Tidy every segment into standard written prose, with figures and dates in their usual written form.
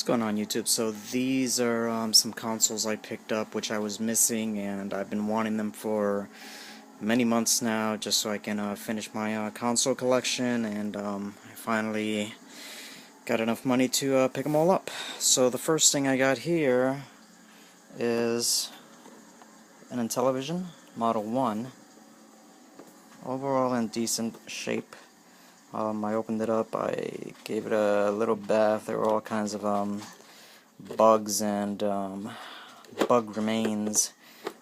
What's going on, YouTube? So these are some consoles I picked up which I was missing, and I've been wanting them for many months now just so I can finish my console collection, and I finally got enough money to pick them all up. So the first thing I got here is an Intellivision Model 1, overall in decent shape. I opened it up, I gave it a little bath. There were all kinds of bugs and bug remains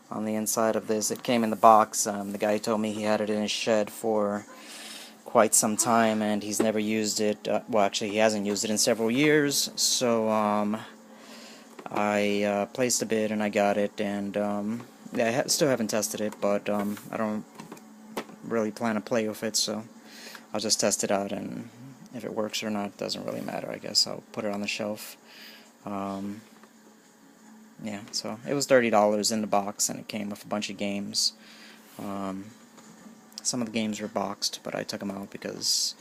on the inside of this. It came in the box. The guy told me he had it in his shed for quite some time and he's never used it. Well, actually he hasn't used it in several years, so I placed a bid and I got it, and yeah, I still haven't tested it, but I don't really plan to play with it, so I'll just test it out, and if it works or not doesn't really matter. I guess I'll put it on the shelf. Yeah, so it was $30 in the box, and it came with a bunch of games. Some of the games were boxed, but I took them out because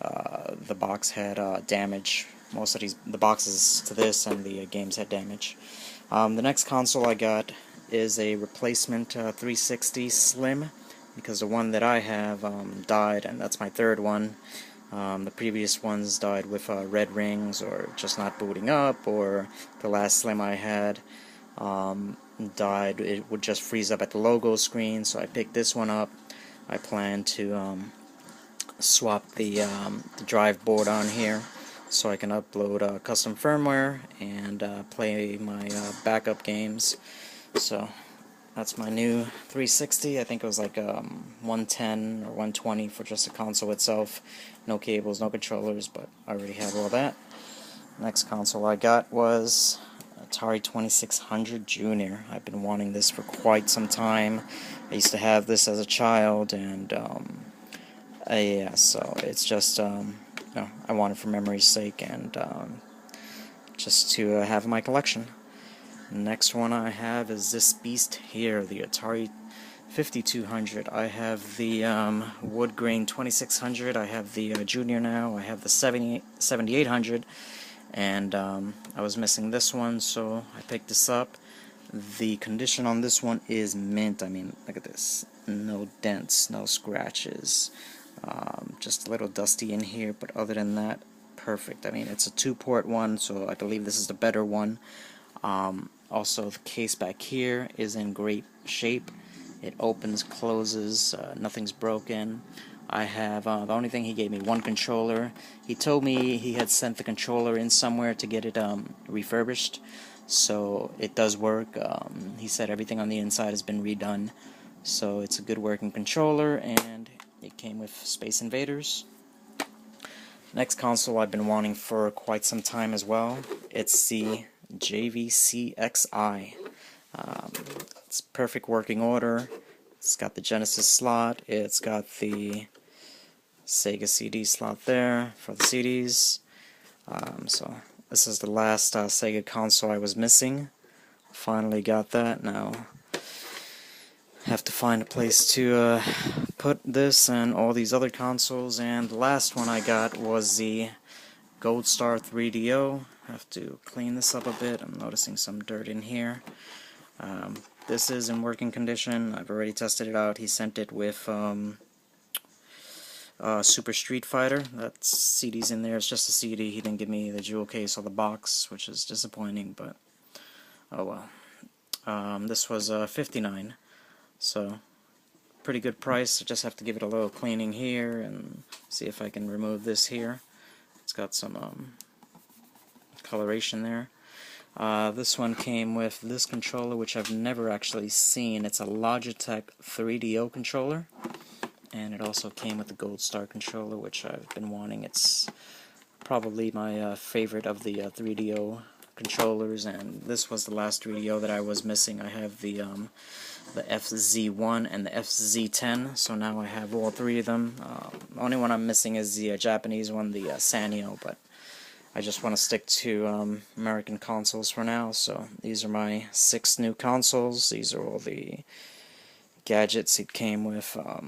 the box had damage. Most of the boxes to this and the games had damage. The next console I got is a replacement 360 Slim, because the one that I have died, and that's my third one. The previous ones died with red rings, or just not booting up, or the last Slim I had died. It would just freeze up at the logo screen, so I picked this one up. I plan to swap the drive board on here so I can upload custom firmware and play my backup games. So that's my new 360. I think it was like 110 or 120 for just the console itself. No cables, no controllers, but I already have all that. Next console I got was Atari 2600 Junior. I've been wanting this for quite some time. I used to have this as a child, and yeah, so it's just I want it for memory's sake, and just to have in my collection. Next one I have is this beast here, the Atari 5200. I have the wood grain 2600, I have the Junior now, I have the 7800, and I was missing this one, so I picked this up. The condition on this one is mint. I mean, look at this. No dents, no scratches. Just a little dusty in here, but other than that, perfect. I mean, it's a 2-port one, so I believe this is the better one. Also, the case back here is in great shape. It opens, closes, nothing's broken. I have, the only thing, he gave me one controller. He told me he had sent the controller in somewhere to get it refurbished, so it does work. He said everything on the inside has been redone, so it's a good working controller, and it came with Space Invaders. Next console I've been wanting for quite some time as well. It's the CJVCX. It's perfect working order. It's got the Genesis slot. It's got the Sega CD slot there for the CDs. So this is the last Sega console I was missing. Finally got that. Now have to find a place to put this and all these other consoles. And the last one I got was the Goldstar 3DO. Have to clean this up a bit. I'm noticing some dirt in here. This is in working condition. I've already tested it out. He sent it with Super Street Fighter. That CD's in there. It's just a CD. He didn't give me the jewel case or the box, which is disappointing, but oh well. This was $59, so pretty good price. I just have to give it a little cleaning here and see if I can remove this here. It's got some coloration there. This one came with this controller, which I've never actually seen. It's a Logitech 3DO controller, and it also came with the Goldstar controller, which I've been wanting. It's probably my favorite of the 3DO controllers, and this was the last 3DO that I was missing. I have the FZ1 and the FZ10, so now I have all three of them. The only one I'm missing is the Japanese one, the Sanyo, but I just want to stick to American consoles for now. So these are my 6 new consoles. These are all the gadgets it came with. A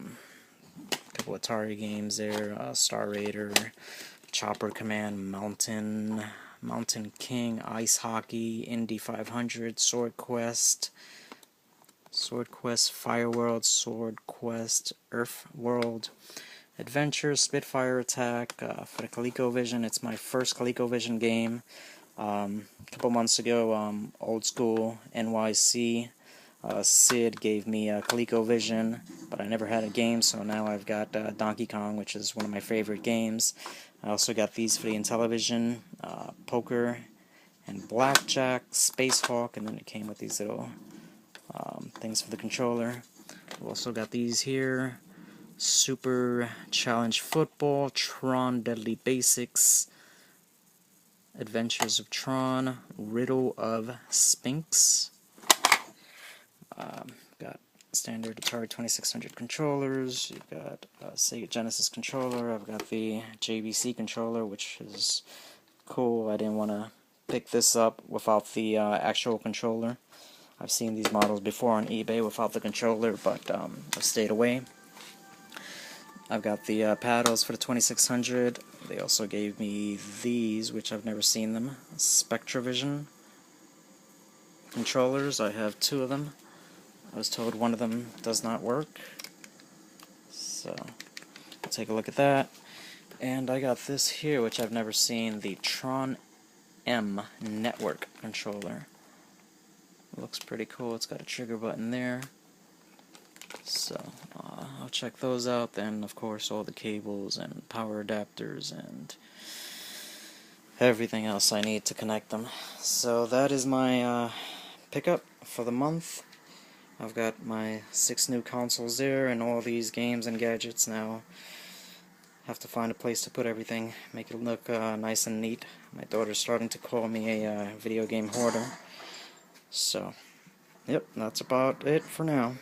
couple Atari games there, Star Raider, Chopper Command, Mountain Mountain King, Ice Hockey, Indy 500, Sword Quest, Fire World, Sword Quest, Earth World, Adventure, Spitfire Attack, for the ColecoVision. It's my first ColecoVision game. A couple months ago, Old School NYC, Sid gave me a ColecoVision, but I never had a game, so now I've got Donkey Kong, which is one of my favorite games. I also got these for the Intellivision, Poker and Blackjack, Space Hawk, and then it came with these little things for the controller. I've also got these here, Super Challenge Football, Tron Deadly Basics, Adventures of Tron, Riddle of Sphinx. Got standard Atari 2600 controllers. You've got Sega Genesis controller. I've got the JVC controller, which is cool. I didn't want to pick this up without the actual controller. I've seen these models before on eBay without the controller, but I stayed away. I've got the paddles for the 2600. They also gave me these, which I've never seen them. Spectravision controllers. I have two of them. I was told one of them does not work, so I'll take a look at that. And I got this here, which I've never seen, the Tron M Network controller. It looks pretty cool. It's got a trigger button there. So I'll check those out. Then, of course, all the cables and power adapters and everything else I need to connect them. So that is my pickup for the month. I've got my 6 new consoles there and all these games and gadgets now. Have to find a place to put everything, make it look nice and neat. My daughter's starting to call me a video game hoarder. So, yep, that's about it for now.